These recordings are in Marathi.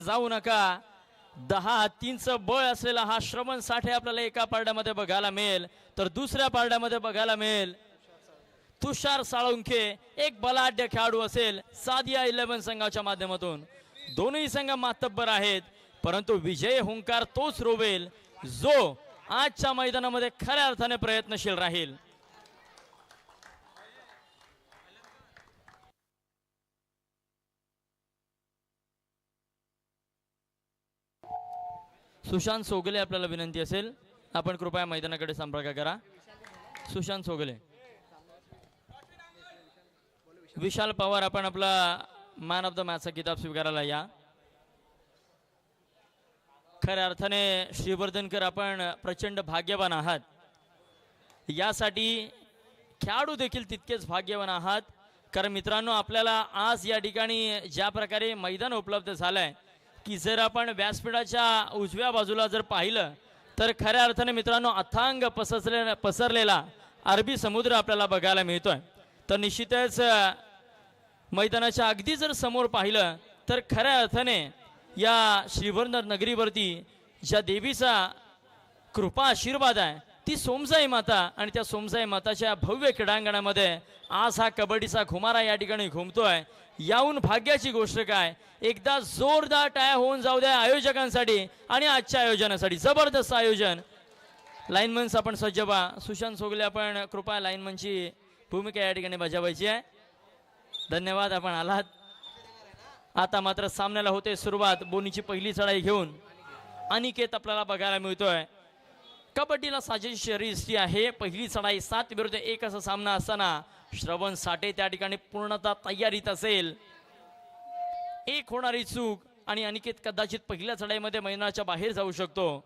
जाऊ नका. 10-3चं बळ असलेला हा श्रवण साठे आपल्याला एका पारड्यामध्ये बघायला मिळेल, तर दुसऱ्या पारड्यामध्ये बघायला मिळेल तुषार साळुंखे. एक बलाढ्य खेळाडू असेल सादिया 11 संघाच्या माध्यमातून. दोन्ही संघ मातब्बर आहेत, परंतु विजय हुंकार तोच रोवेल जो आजच्या मैदानामध्ये खऱ्या अर्थाने प्रयत्नशील राहील. सुशांत सोगले आपल्याला विनंती असेल, आपण कृपया मैदानाकडे संपर्क करा. सुशांत सोगले. विशाल पवार, आपण आपला मॅन ऑफ द मॅचचा किताब स्वीकारायला या. खऱ्या अर्थाने श्रीवर्धनकर, आपण प्रचंड भाग्यवान आहात. यासाठी खेळाडू देखील तितकेच भाग्यवान आहात, कारण मित्रांनो आपल्याला आज या ठिकाणी ज्या प्रकारे मैदान उपलब्ध झालंय की जर आपण व्यासपीठाच्या उजव्या बाजूला जर पाहिलं तर खऱ्या अर्थाने मित्रांनो अथांग पसरलेला अरबी समुद्र आपल्याला बघायला मिळतोय. तर निश्चितच मैदानाच्या अगदी जर समोर पाहिलं तर खऱ्या अर्थाने या श्रीवर्धन नगरीवरती ज्या देवीचा कृपा आशीर्वाद आहे ती सोमसाई माता, आणि त्या सोमसाई माताच्या भव्य क्रीडांगणामध्ये आज हा कबड्डीचा घुमारा या ठिकाणी घुमतोय. याहून भाग्याची गोष्ट काय, एकदा जोरदार टाळ्या होऊन जाऊ द्या आयोजकांसाठी आणि आजच्या आयोजनासाठी. जबरदस्त आयोजन. लाईनमन्स आपण सज्ज व्हा. सुशांत सोगले, आपण कृपया लाईनमनची भूमिका या ठिकाणी बजावायची आहे. धन्यवाद, आपण आलात. आता मात्र सामन्याला होते सुरुवात. बोनीची पहिली चढाई घेऊन अनिकेत आपल्याला बघायला मिळतोय. कबड्डीला साजेशी शर्यती आहे. पहिली चढाई 7 विरुद्ध 1 असा सामना असताना श्रवण साठे त्या ठिकाणी पूर्णतः तयारीत असेल. एक होणारी चूक आणि अनिकेत कदाचित पहिल्या चढाईमध्ये मैदानाच्या बाहेर जाऊ शकतो,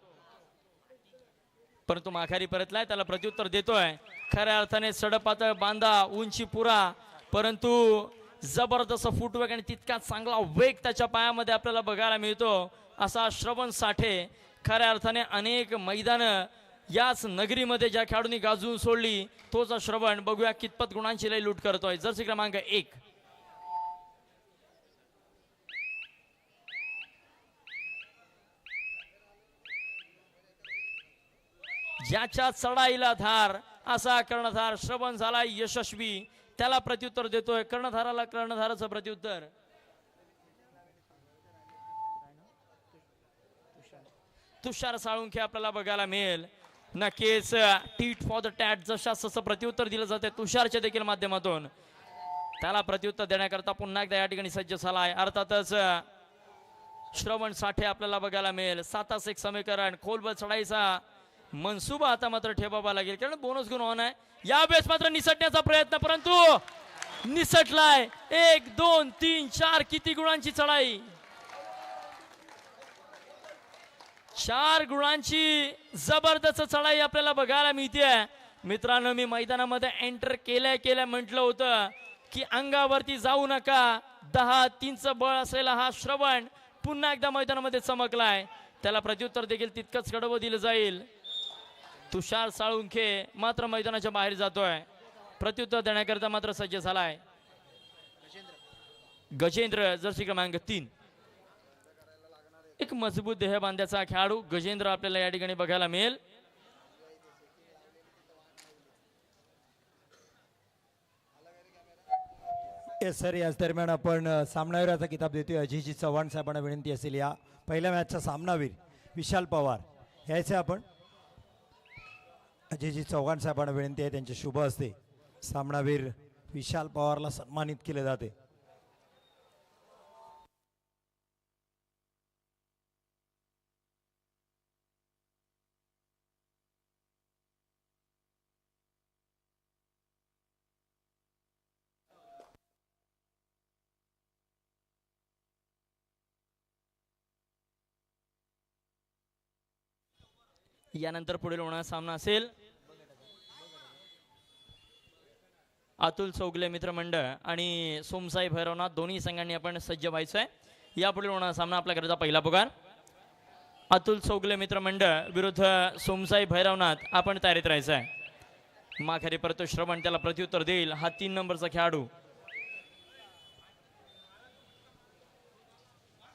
परंतु माघारी परतलाय. त्याला प्रत्युत्तर देतोय. खऱ्या अर्थाने सडपातळ बांधा, उंची पुरा, परंतु जबरदस्त फुटवर्क आणि तितकाच चांगला वेग त्याच्या पायामध्ये आपल्याला बघायला मिळतो. असा श्रवण साठे खऱ्या अर्थाने अनेक मैदान याच नगरीमध्ये ज्या खेळाडूंनी गाजवून सोडली तोच श्रवण. बघूया कितपत गुणांची लय लूट करतोय. जर्सी क्रमांक 1. ज्याच्या चढाईला धार असा कर्णधार श्रवण झाला यशस्वी. त्याला प्रत्युत्तर देतोय. कर्णधाराला कर्णधाराचं प्रत्युत्तर. तुषार साळुंखे आपल्याला बघायला मिळेल. नक्कीच टीट फॉर द टॅट जसं प्रत्युत्तर दिलं जाते तुषारच्या देखील माध्यमातून. त्याला प्रत्युत्तर देण्याकरता पुन्हा एकदा या ठिकाणी सज्ज झालाय. अर्थातच श्रवण साठे आपल्याला बघायला मिळेल. 7-1 समीकरण. खोलवर चढाईचा मनसुबा आता मात्र ठेवावा लागेल, कारण बोनस गुण ऑन आहे. यावेळेस मात्र निसटण्याचा प्रयत्न, परंतु निसटलाय. 1 2 3 4 किती गुणांची चढाई. 4 गुणांची जबरदस्त चढाई आपल्याला बघायला मिळते. मित्रांनो, मी मैदानामध्ये एंटर केल्या म्हटलं होतं की अंगावरती जाऊ नका. 10-3चं बळ असलेला हा श्रवण पुन्हा एकदा मैदानामध्ये चमकलाय. त्याला प्रत्युत्तर देखील तितकंच कडवं दिलं जाईल. तुषार साळुंखे मात्र मैदानाच्या बाहेर जातोय. प्रत्युत्तर देण्याकरता मात्र सज्ज झालाय गजेंद्र, जर्सी क्रमांक 3. एक मजबूत देह बांध्याचा खेळाडू गजेंद्र आपल्याला या ठिकाणी बघायला मिळेल. सर, याच दरम्यान आपण सामनावीराचा किताब देतोय. अजयजी चव्हाण साहेबांना विनंती असेल या पहिल्या मॅचचा सामनावीर विशाल पवार यायचे आपण. अजयजी चव्हाण साहेबांना विनंती आहे, त्यांचे शुभ हस्ते सामनावीर विशाल पवारला सन्मानित केले जाते. यानंतर पुढील होणारा सामना असेल अतुल चौगले मित्रमंडळ आणि सोमसाई भैरवनाथ. दोन्ही संघांनी आपण सज्ज व्हायचं आहे. यापुढील होणारा सामना आपल्याकरता पहिला पुकार. अतुल चौगले मित्रमंडळ विरुद्ध सोमसाई भैरवनाथ. आपण तयारीत राहायचं आहे. माघारी परतो श्रवण, त्याला प्रत्युत्तर देईल हा 3 नंबरचा खेळाडू.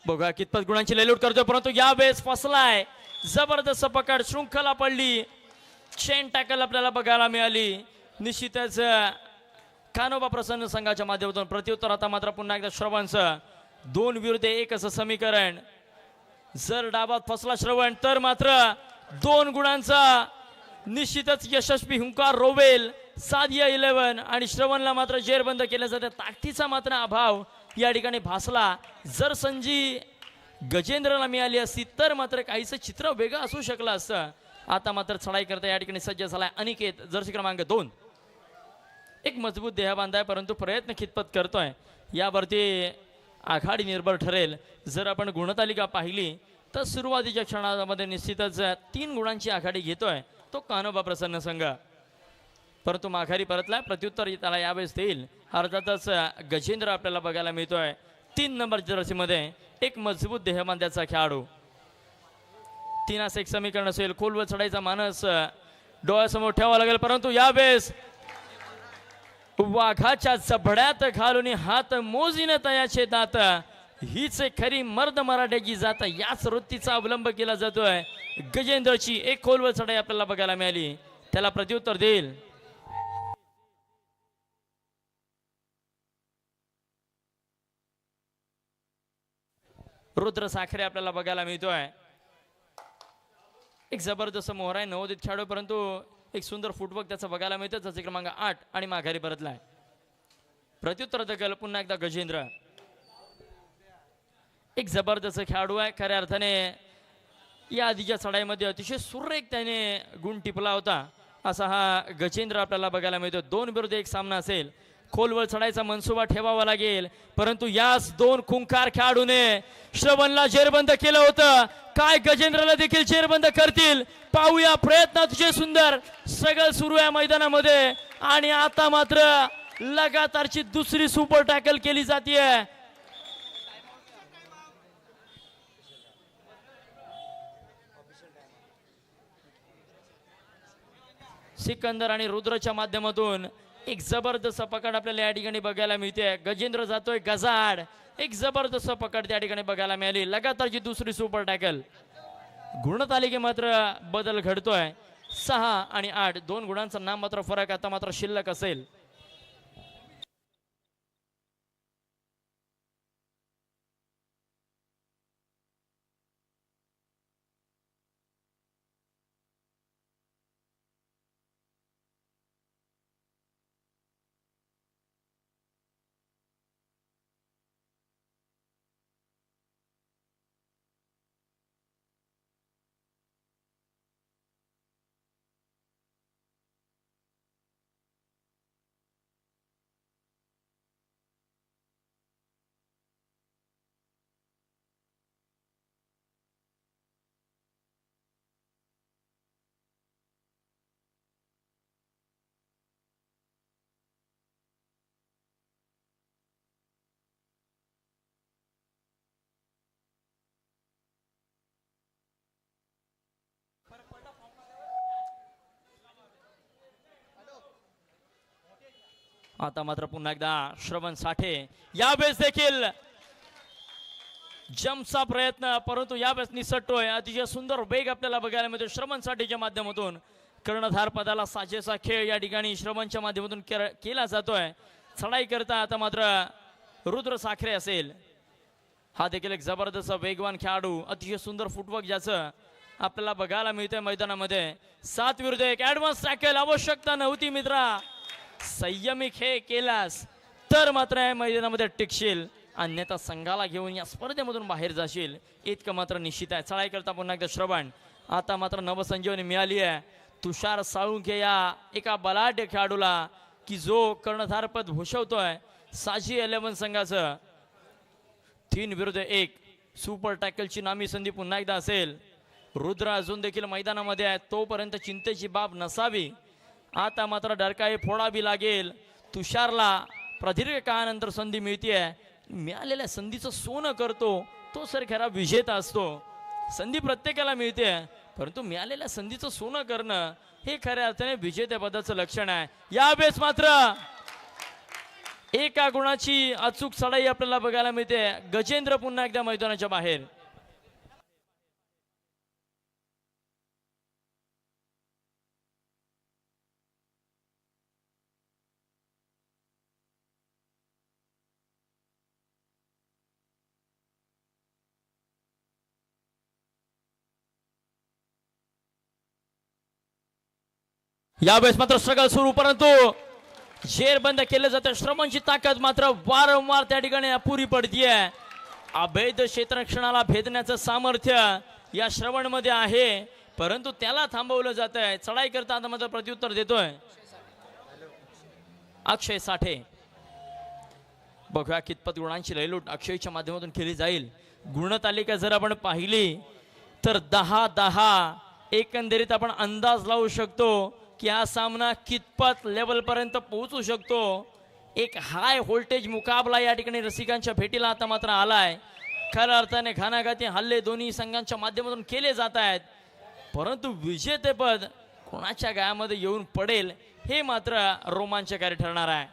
बघा कितपत गुणांची लेलूट करतोय, परंतु यावेळेस फसलाय. जबरदस्त पकड, शृंखला पडली, चेन टॅकल आपल्याला बघायला मिळाली. निश्चितच कानोबा प्रसन्न संघाच्या माध्यमातून प्रत्युत्तर. आता मात्र पुन्हा एकदा श्रवणचं 2-1 असं समीकरण. जर डाबात फसला श्रवण तर मात्र 2 गुणांचा निश्चितच यशस्वी हुंकार रोवेल सादिया 11 आणि श्रवणला मात्र जेरबंद केल्याचा त्या ताकदीचा मात्र अभाव या ठिकाणी भासला. जर संजी गजेंद्रला मिळाली असती तर मात्र काहीच चित्र वेगळं असू शकलं असतं. आता मात्र चढाई करता या ठिकाणी सज्ज झालाय अनिकेत, जर्सी क्रमांक 2. एक मजबूत देहबांध आहे, परंतु प्रयत्न कितपत करतोय यावरती आघाडी निर्भर ठरेल. जर आपण गुणतालिका पाहिली तर सुरुवातीच्या क्षणामध्ये निश्चितच 3 गुणांची आघाडी घेतोय तो कानोबा प्रसन्न संघ, परंतु माघारी परतलाय. प्रत्युत्तर त्याला यावेळेस देईल. अर्थातच गजेंद्र आपल्याला बघायला मिळतोय 3 नंबर जर्सीमध्ये, एक मजबूत देहबांध्याचा खेळाडू. 3-1 समीकरण असेल. खोलवर चढायचा मानस डोळ्यासमोर ठेवावा लागेल, परंतु यावेळेस वाघाच्या जबड्यात घालून हात मोजीन तयाचे दात, हीच खरी मर्द मराठ्याची जात. याच वृत्तीचा अवलंब केला जातोय. गजेंद्रची एक खोलवर चढाई आपल्याला बघायला मिळाली, त्याला प्रत्युत्तर देईल. रुद्र साखरे आपल्याला बघायला मिळतोय. एक जबरदस्त मोहरा आहे, नवोदित खेळाडू, परंतु एक सुंदर फुटवर्क त्याचं बघायला मिळतं. जसे क्रमांक 8 आणि माघारी परतलाय. प्रत्युत्तर दखल पुन्हा एकदा गजेंद्र. एक जबरदस्त खेळाडू आहे खऱ्या अर्थाने. या आधीच्या चढाईमध्ये अतिशय सुरेख त्याने गुण टिपला होता असा हा गजेंद्र आपल्याला बघायला मिळतो. 2-1 सामना असेल. खोलवर चढायचा मनसुबा ठेवावा लागेल, परंतु याच 2 खुंखार खेळाडूने श्रवणला जेरबंद केलं होतं. काय गजेंद्रला देखील जेरबंद करतील पाहूया. प्रयत्न तुझे सुंदर सगळं सुरू आहे मैदानामध्ये आणि आता मात्र लगातारची दुसरी सुपर टॅकल केली जाते. सिकंदर आणि रुद्रच्या माध्यमातून एक जबरदस्त पकड आपल्याला या ठिकाणी बघायला मिळते. गजेंद्र जातोय गजाड, एक जबरदस्त पकड त्या ठिकाणी बघायला मिळाली. लगातारची दुसरी सुपर टॅकल. गुणतालिके मात्र बदल घडतोय. 6 आणि 8 2 गुणांचा नाम मात्र फरक आता मात्र शिल्लक असेल. आता मात्र पुन्हा एकदा श्रवण साठे, यावेळेस देखील जम्पचा प्रयत्न, परंतु यावेळेस निसटतोय. अतिशय सुंदर वेग आपल्याला बघायला मिळतो श्रवण साठेच्या माध्यमातून. कर्णधार पदाला साजेसा खेळ या ठिकाणी श्रवणच्या माध्यमातून केला जातोय. चढाई करता आता मात्र रुद्र साखरे असेल. हा देखील एक जबरदस्त वेगवान खेळाडू, अतिशय सुंदर फुटवर्क ज्याचं आपल्याला बघायला मिळतंय मैदानामध्ये. 7-1 ऍडव्हान्स टॅकल आवश्यकता नव्हती मित्रा. संयमी खेळ केलास तर मात्र या मैदानामध्ये टिकशील, अन्यथा संघाला घेऊन या स्पर्धेमधून बाहेर जाशील इतकं मात्र निश्चित आहे. चढाई करता पुन्हा एकदा श्रवण. आता मात्र नवसंजीवनी मिळाली आहे तुषार साळुंखे या एका बलाढ्य खेळाडूला की जो कर्णधारपद भूषवतोय साजी 11 संघाचं. 3-1 सुपर टॅकलची नामी संधी पुन्हा एकदा असेल. रुद्र अजून देखील मैदानामध्ये आहे, तोपर्यंत चिंतेची बाब नसावी. आता मात्र डरकाळी फोडावी लागेल. तुषारला प्रदीर्घ काळानंतर संधी मिळतीये. मिळालेल्या संधीचं सोनं करतो तो सर खरा विजेता असतो. संधी प्रत्येकाला मिळते, परंतु मिळालेल्या संधीचं सोनं करणं हे खऱ्या अर्थाने विजेतेपदाचं लक्षण आहे. यावेळेस मात्र एका गुणाची अचूक चढाई आपल्याला बघायला मिळते. गजेंद्र पुन्हा एकदा मैदानाच्या बाहेर. यावेळेस मात्र स्ट्रगल सुरू, परंतु जेर बंद केले जाते. श्रमणची ताकद मात्र वारंवार त्या ठिकाणी अपुरी पडतीये. अभेद क्षेत्ररक्षणाला भेदण्याचं सामर्थ्य या श्रवण मध्ये आहे, परंतु त्याला थांबवलं जात आहे. चढाई करता आता मात्र प्रत्युत्तर देतोय अक्षय साठे. बघूया कितपत गुणांची लयलूट अक्षयच्या माध्यमातून केली जाईल. गुणतालिका जर आपण पाहिली तर 10-10 एकंदरीत आपण अंदाज लावू शकतो की हा सामना कितपत लेवल पर्यंत पोहोचू शकतो. एक हाय व्होल्टेज मुकाबला या ठिकाणी रसिकांच्या भेटीला आता मात्र आलाय. खऱ्या अर्थाने घानाघाती हल्ले दोन्ही संघांच्या माध्यमातून केले जात आहेत, परंतु विजेतेपद कोणाच्या गायामध्ये येऊन पडेल हे मात्र रोमांचकारी ठरणार आहे.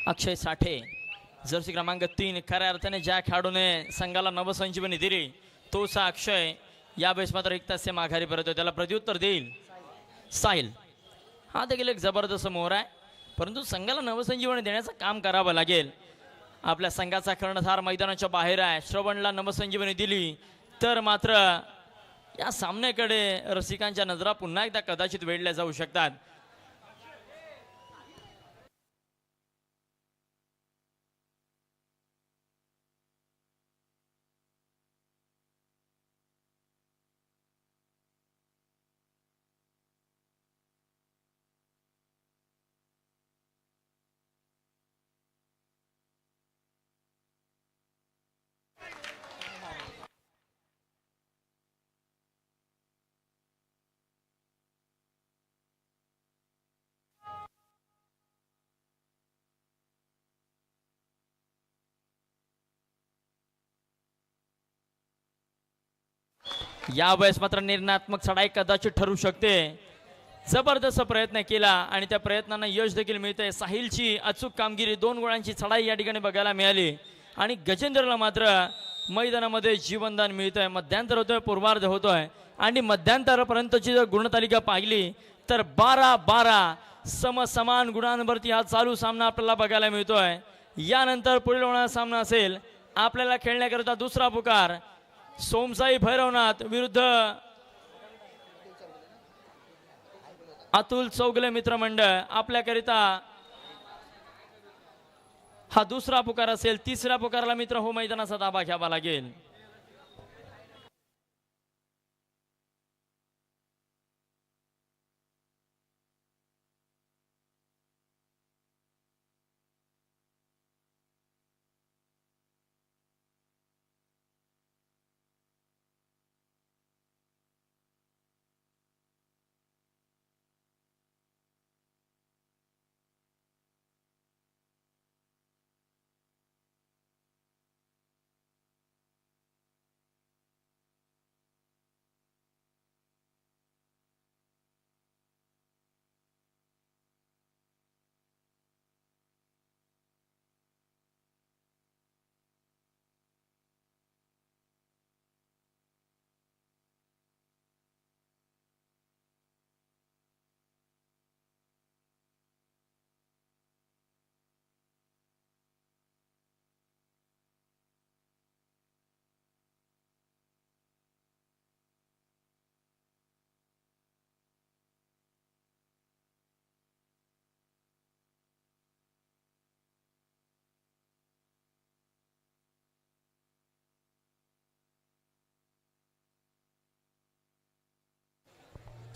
अक्षय साठे जर्सी क्रमांक 3. खऱ्या अर्थाने ज्या खेळाडूने संघाला नवसंजीवनी दिली तोच अक्षय यावेळेस मात्र 1 तास माघारी परत. त्याला प्रत्युत्तर देईल साहिल. हा देखील एक जबरदस्त मोहर आहे, परंतु संघाला नवसंजीवनी देण्याचं काम करावं लागेल. आपल्या संघाचा कर्णधार मैदानाच्या बाहेर आहे. श्रवणला नवसंजीवनी दिली तर मात्र या सामन्याकडे रसिकांच्या नजरा पुन्हा एकदा कदाचित वेढल्या जाऊ शकतात. यावेळेस मात्र निर्णयात्मक चढाई कदाचित ठरू शकते. जबरदस्त प्रयत्न केला आणि त्या प्रयत्नांना यश देखील मिळते. साहिलची अचूक कामगिरी, 2 गोळांची चढाई या ठिकाणी बघायला मिळाली आणि गजेंद्रला मात्र मैदानामध्ये जीवनदान मिळतंय. मध्यांतर होतोय, पूर्वार्ध होतोय आणि मध्यांतरापर्यंतची जर गुणतालिका पाहिली तर 12-12 समसमान गुणांवरती हा चालू सामना आपल्याला बघायला मिळतोय. यानंतर पुढील होणारा सामना असेल आपल्याला खेळण्याकरिता दुसरा पुकार सोमसाई भैरवनाथ विरुद्ध अतुल चौगले मित्रमंडळ. आपल्याकरिता हा दुसरा पुकार असेल. तिसऱ्या पुकाराला मित्र हो मैदानाचा ताबा घ्यावा लागेल.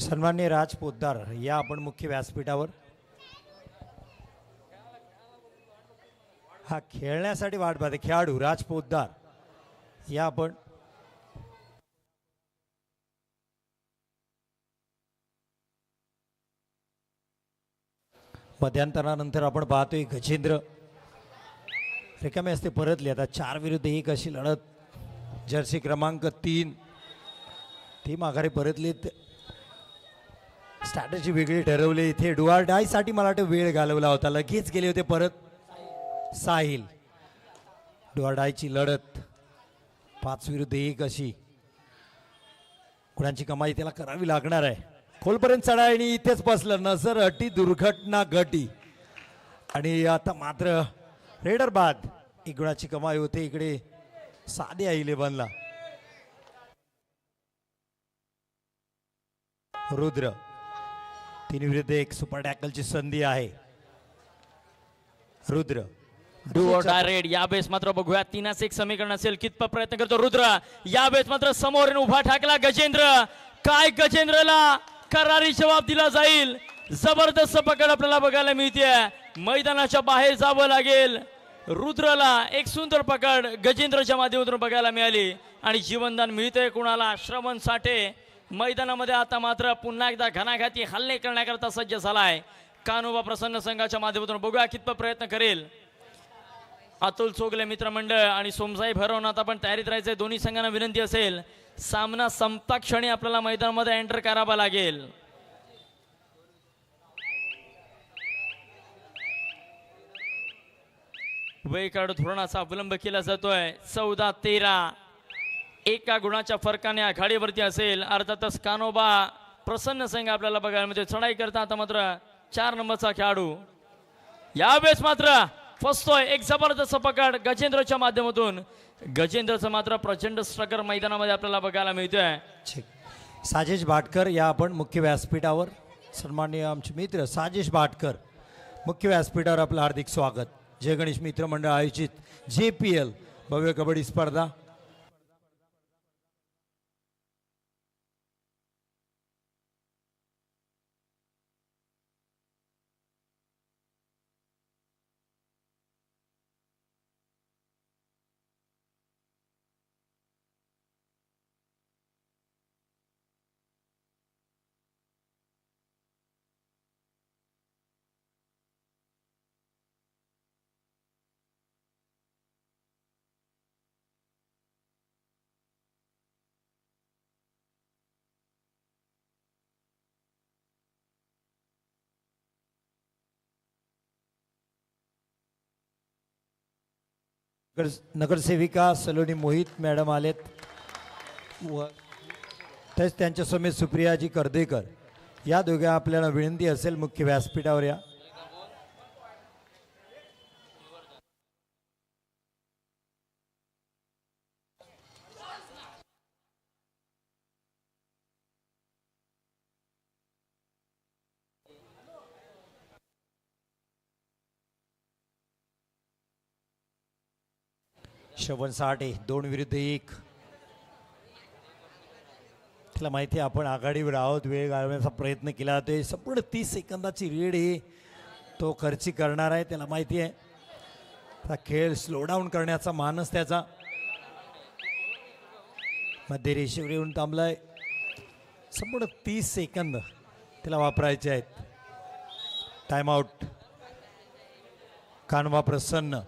सन्माननीय राज पोद्दार या आपण मुख्य व्यासपीठावर. हा खेळण्यासाठी वाट पाहते खेळाडू राज पोद्दार या आपण. मध्यांतरानंतर आपण पाहतोय गजेंद्र रिकामे असते परतले. आता 4 विरुद्ध 1 अशी लढत. जर्सी क्रमांक 3 ती माघारी परतलीत. स्ट्रॅटेजी वेगळी ठरवली इथे. डुआर डायसाठी मला वाटतं वेळ घालवला होता. लगेच गेले होते परत. साहिल डुआर डायची लढत 5 विरुद्ध 1 अशी. गुणांची कमाई त्याला करावी लागणार आहे. खोलपर्यंत चढायणी इथेच बसलं. नजर अटी दुर्घटना घटी. आणि आता मात्र रेडर बाद 1 गुणाची कमाई होते इकडे साध्या 11ला. रुद्र 3 विरुद्ध 1 सुपर टॅकलची संधी आहे. Rudra do or die red. या बेस मात्र बघूया 3-1 समीकरण असेल. कितपत प्रयत्न करतो रुद्र. या बेस मात्र समोरून उभा ठाकला गजेंद्र. काय गजेंद्रला करारी जबाब दिला जाईल. जबरदस्त पकड आपल्याला बघायला मिळते. मैदानाच्या बाहेर जावं लागेल रुद्रला. एक सुंदर पकड गजेंद्रच्या माध्यमातून बघायला मिळाली. आणि जीवनदान मिळते कुणाला. श्रवण साठे मैदानामध्ये आता मात्र पुन्हा एकदा घणाघाती हल्ले करण्याकरता सज्ज झालाय. कान्होबा प्रसन्न संघाच्या माध्यमातून बघूया कितपत प्रयत्न करेल. अतुल चोगले मित्रमंडळ आणि सोमसाई भरवनाथ आपण तयारीत राहायचे. दोन्ही संघांना विनंती असेल सामना संपता क्षणी आपल्याला मैदानामध्ये एंटर करावा लागेल. वैकाड धोरणाचा अवलंब केला जातोय. 14-13 एका गुणाच्या फरकाने आघाडीवरती असेल. अर्थातच कान्होबा प्रसन्न संघ आपल्याला बघायला म्हणजे चढाई करता. आता मात्र 4 नंबरचा खेळाडू यावेळेस मात्र फसतोय. एक जबरदस्त पकड गजेंद्रच्या माध्यमातून. गजेंद्रचं मात्र प्रचंड स्ट्रगल मैदानामध्ये आपल्याला बघायला मिळतोय. साजेश भाटकर या आपण मुख्य व्यासपीठावर. सन्माननीय आमचे मित्र साजेश भाटकर मुख्य व्यासपीठावर आपलं हार्दिक स्वागत. जय गणेश मित्र मंडळ आयोजित JPL भव्य कबड्डी स्पर्धा. नगरसेविका सलोनी मोहित मॅडम आलेत व तसेच त्यांच्या समेत सुप्रियाजी कर्देकर या दोघ्या आपल्याला विनंती असेल मुख्य व्यासपीठावर या. श्रवण साठे 2 विरुद्ध 1. त्याला माहिती आहे आपण आघाडीवर आहोत. वेळ घालवण्याचा प्रयत्न केला जातोय. संपूर्ण 30 सेकंदाची रीड ही तो खर्ची करणार आहे. त्याला माहिती आहे हा खेळ स्लो डाऊन करण्याचा मानस त्याचा. मध्ये रेषेवर येऊन थांबलाय. संपूर्ण 30 सेकंद त्याला वापरायचे आहेत. टाइमआउट. कान्होबा प्रसन्न.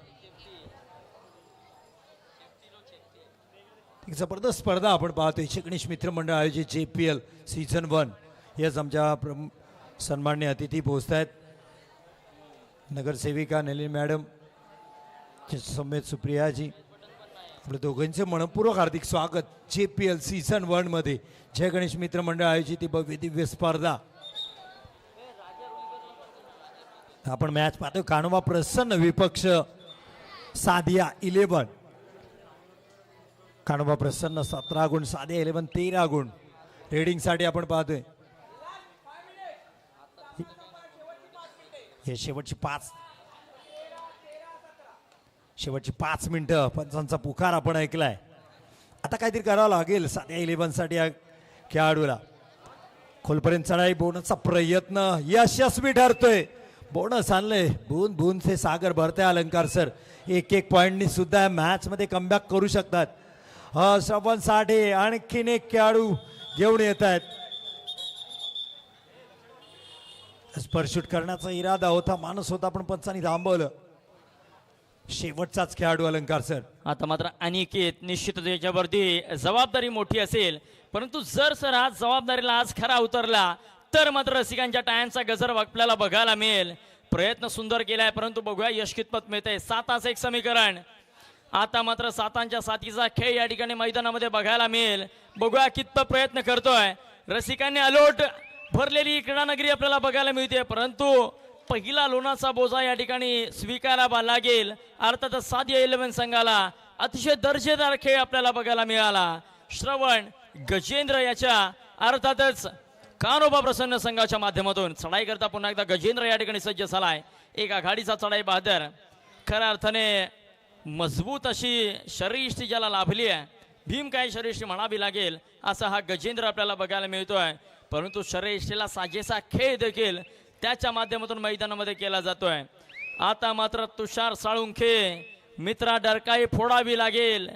एक जबरदस्त स्पर्धा आपण पाहतोय. गणेश मित्र मंडळ आयोजित JPL सीझन 1. याच आमच्या सन्माननीय अतिथी पोहोचत आहेत. नगरसेविका नलिनी मॅडम समेत सुप्रियाजी. आपल्या दोघांचे मनपूर्वक हार्दिक स्वागत JPL सीझन 1 मध्ये. जय गणेश मित्र मंडळ आयोजित ही भव्य दिव्य स्पर्धा. आपण मॅच पाहतोय. कान्होबा प्रसन्न विपक्ष साधिया 11. कान्होबा प्रसन्न 17 गुण. साधे 11 13 गुण. रेडिंगसाठी आपण पाहतोय. हे शेवटची 5 मिनिटं पंचांचा पुकार आपण ऐकलाय. आता काहीतरी करावं लागेल साध्या 11 साठी या खेळाडूला. खोलपर्यंत चढाई बोनसचा प्रयत्न यशस्वी ठरतोय. बोनस आणलंय. बून बून से सागर भरते अलंकार सर. एक एक पॉइंटनी सुद्धा मॅच मध्ये कमबॅक करू शकतात. श्रवण साठे आणखीन एक खेळाडू घेऊन येत आहेत. स्पर्शूट करण्याचा इरादा होता, माणूस होता, पण पंचांनी थांबवलं. शेवटचाच खेळाडू अलंकार सर. आता मात्र अनिकेत निश्चितच याच्यावरती जबाबदारी मोठी असेल, परंतु जर सर आज जबाबदारीला आज खरा उतरला तर मात्र रसिकांच्या टाळ्यांचा गजर आपल्याला बघायला मिळेल. प्रयत्न सुंदर केलाय, परंतु बघूया यश कितपत मिळतंय. 7 एक समीकरण. आता मात्र 7 साथीचा खेळ या ठिकाणी मैदानामध्ये बघायला मिळेल. बघूया कितपत प्रयत्न करतोय. रसिकांनी अलोट भरलेली क्रीडानगरी आपल्याला बघायला मिळते, परंतु पहिला लोणाचा बोजा या ठिकाणी स्वीकारावा लागेल. अर्थातच सादिया 11 संघाला अतिशय दर्जेदार खेळ आपल्याला बघायला मिळाला. श्रवण गजेंद्र याच्या अर्थातच कानोबा प्रसन्न संघाच्या माध्यमातून चढाई करता पुन्हा एकदा गजेंद्र या ठिकाणी सज्ज झालाय. एक आघाडीचा चढाई बहादर. खऱ्या अर्थाने मजबूत अशी शरीरयष्टी ज्याला लाभली आहे, भीम काय शरीरयष्टी म्हणावी लागेल, असा हा गजेंद्र आपल्याला बघायला मिळतोय. परंतु शरीरयष्टीला साजेसा खेळ देखील त्याच्या माध्यमातून मैदानामध्ये केला जातोय. आता मात्र तुषार साळुंखे मित्रा डरकाई फोडावी लागेल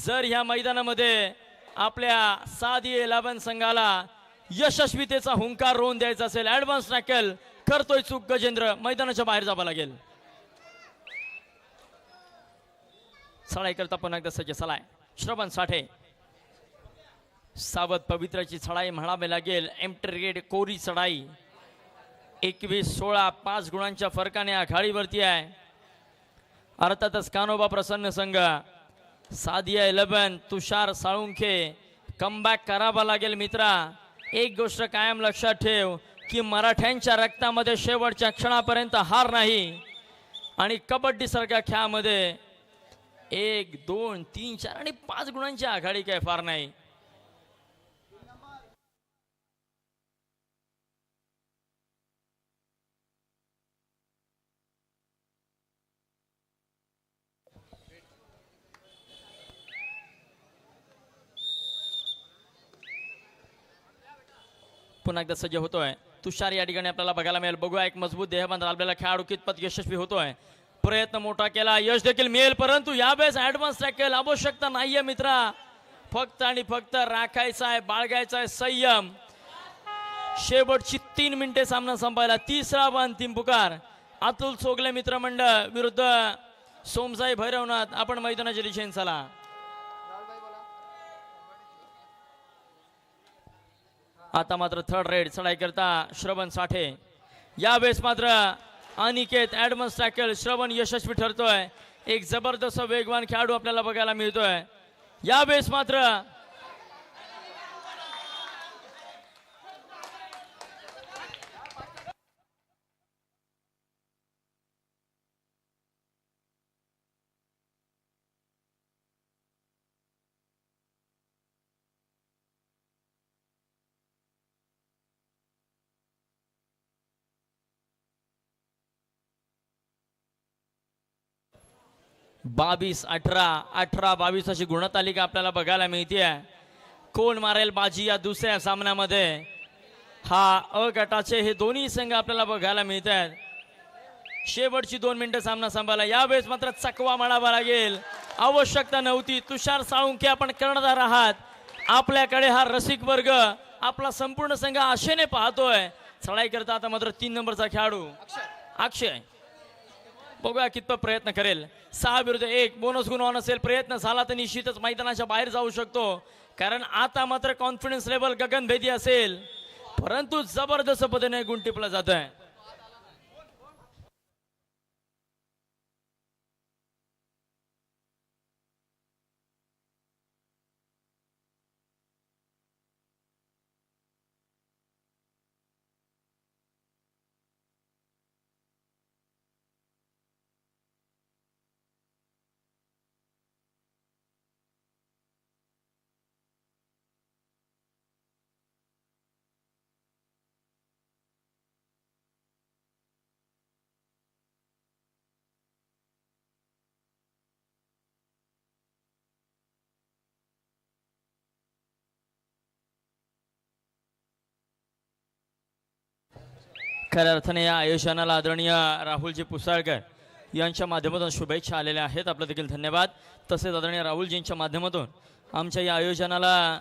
जर ह्या मैदानामध्ये आपल्या सादिया 11 संघाला यशस्वीतेचा हुंकार रोवून द्यायचा असेल. ऍडव्हान्स टॅकल करतोय चूक गजेंद्र, मैदानाच्या बाहेर जावं लागेल. चढाई करता पुन्हा एकदा सज्ज झालाय श्रवण साठे. सावध पवित्राची चढाई म्हणावी लागेल. एमट्रेड कोरी चढाई 21-16 5 गुणांच्या फरकाने आघाडीवरती आहे. अर्थातच कानोबा प्रसन्न संघ सादिया 11 तुषार साळुंखे कमबॅक करावा लागेल. मित्रा एक गोष्ट कायम लक्षात ठेव की मराठ्यांच्या रक्तामध्ये शेवटच्या क्षणापर्यंत हार नाही. आणि कबड्डी सारख्या खेळामध्ये 1 2 3 4 आणि 5 गुणांची आघाडी काय फार नाही. पुन्हा एकदा सज्ज होतोय तुषार या ठिकाणी आपल्याला बघायला मिळेल. बघूया एक मजबूत देहबंद राबलेला खेळाडू कितपत यशस्वी होतोय. प्रयत्न मोठा केला, यश देखील मिळेल, परंतु यावेळेस ऍडव्हान्स टॅकल आवश्यकता नाहीये मित्रा. फक्त आणि फक्त राखायचा आहे, बाळगायचा आहे संयम. शेवटची 3 मिनिटे सामना संपायला. तिसरा व अंतिम पुकार. अतुल सोगले मित्रमंडळ विरुद्ध सोमसाई भैरवनाथ. आपण मैदानाच्या दिशेने चला. आता मात्र थर्ड रेड चढाई करता श्रवण साठे. यावेळेस मात्र अनिकेत ऍडव्हान्स टॅकल. श्रवण यशस्वी ठरतोय. एक जबरदस्त वेगवान खेळाडू आपल्याला बघायला मिळतोय. यावेळेस मात्र बावीस 18-22 अशी गुणतालिका आपल्याला बघायला मिळते. कोण मारेल बाजी या दुसऱ्या सामन्यामध्ये. हा अ गटाचे हे दोन्ही संघ आपल्याला बघायला मिळत आहेत. शेवटची 2 मिनिटं सामना संपला. यावेळेस मात्र चकवा म्हणावा लागेल, आवश्यकता नव्हती. तुषार साळुंखे आपण कर्णधार आहात. आपल्याकडे हा रसिक वर्ग आपला संपूर्ण संघ आशेने पाहतोय. चढाई करता आता मात्र 3 नंबरचा खेळाडू अक्षय. बघूया कितपत प्रयत्न करेल. 6 विरुद्ध 1 बोनस गुण ऑन असेल. प्रयत्न झाला तर निश्चितच मैदानाच्या बाहेर जाऊ शकतो, कारण आता मात्र कॉन्फिडन्स लेवल गगनभेदी असेल, परंतु जबरदस्त पद्धतीने गुण टिपला जात आहे. खऱ्या अर्थाने या आयोजनाला आदरणीय राहुलजी पुसाळकर यांच्या माध्यमातून शुभेच्छा आलेल्या आहेत. आपलं देखील धन्यवाद. तसेच आदरणीय राहुलजींच्या माध्यमातून आमच्या या आयोजनाला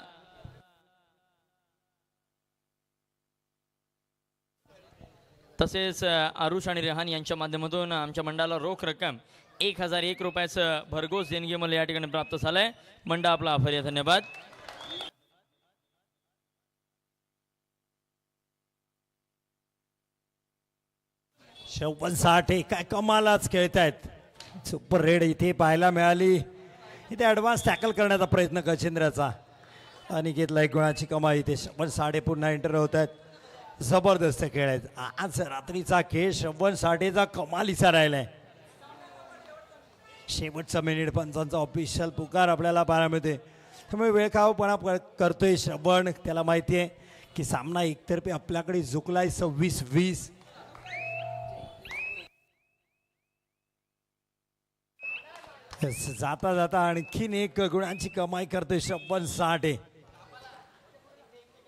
तसेच आरुष आणि रेहान यांच्या माध्यमातून आमच्या मंडळाला रोख रक्कम 1001 रुपयाचं भरघोस देणगी मला या ठिकाणी प्राप्त झालंय. मंडळ आपला आभारी आहे. धन्यवाद. शोभन साठे काय कमालाच खेळतायत. सुपर रेड इथे पाहायला मिळाली. इथे ॲडव्हान्स टॅकल करण्याचा प्रयत्न गजेंद्रचा. अनिकेतला 1 गुणाची कमाई. इथे शोभन साठे पुन्हा एंटर होत आहेत. जबरदस्त खेळ आहेत. आज रात्रीचा खेळ शोभन साठेचा कमालीचा राहिलाय. शेवटचा मिनिट पंचांचा ऑफिशियल पुकार आपल्याला पाहायला मिळते. त्यामुळे वेळखावपणा करतोय शोभन. त्याला माहिती आहे की सामना एकतर्फी आपल्याकडे झुकलाय 26-20. जाता जाता आणखीन 1 गुणांची कमाई करतोय शोभन साठे.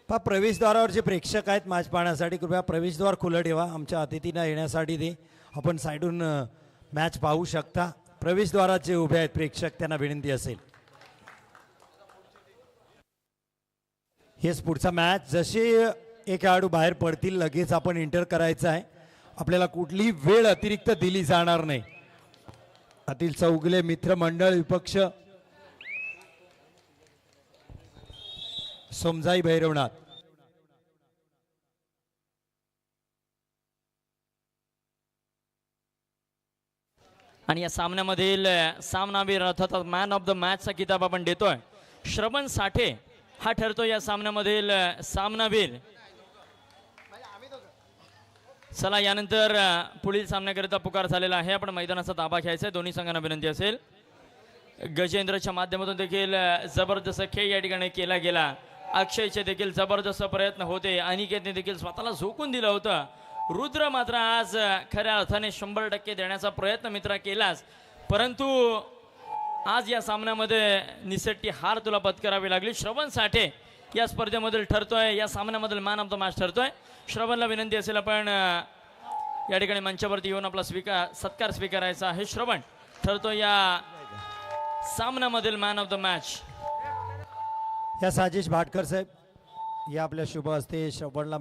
पहा प्रवेशद्वारावरचे प्रेक्षक आहेत मॅच पाहण्यासाठी. कृपया प्रवेशद्वार खुलं ठेवा. आमच्या अतिथींना येण्यासाठी ते आपण साईडून मॅच पाहू शकता. प्रवेशद्वाराचे उभे आहेत प्रेक्षक, त्यांना विनंती असेल. हेच पुढचा मॅच. जसे एक खेळाडू बाहेर पडतील लगेच आपण एंटर करायचं आहे. आपल्याला कुठलीही वेळ अतिरिक्त दिली जाणार नाही. अतिल चौगले मित्रमंडळ विपक्ष सोमजाई भैरवनाथ. आणि या सामन्यामधील सामनावीर अर्थात मॅन ऑफ द मॅचचा किताब आपण देतोय. श्रवण साठे हा ठरतो या सामन्यामधील सामनावीर. चला यानंतर पुढील सामन्याकरिता पुकार झालेला आहे. आपण मैदानाचा ताबा घ्यायचा आहे. दोन्ही संघांना विनंती असेल. गजेंद्रच्या माध्यमातून देखील जबरदस्त खेळ या ठिकाणी केला गेला. अक्षयचे देखील जबरदस्त प्रयत्न होते. अनिकेतने देखील स्वतःला झोकून दिलं होतं. रुद्र मात्र आज खऱ्या अर्थाने 100% देण्याचा प्रयत्न मित्र केलाच, परंतु आज या सामन्यामध्ये निसटती हार तुला पत्करावी लागली. श्रवण साठे या स्पर्धेमधील ठरतोय, या सामन्यामधील मॅन ऑफ द मॅच ठरतोय. श्रवणला विनंती असेल आपण या ठिकाणी मंचावरती येऊन आपला सत्कार स्वीकारायचा आहे. श्रवण ठरतोय या सामन्यामधील मॅन ऑफ द मॅच. या साजिश भाटकर साहेब या आपल्या शुभ हस्ते श्रवणला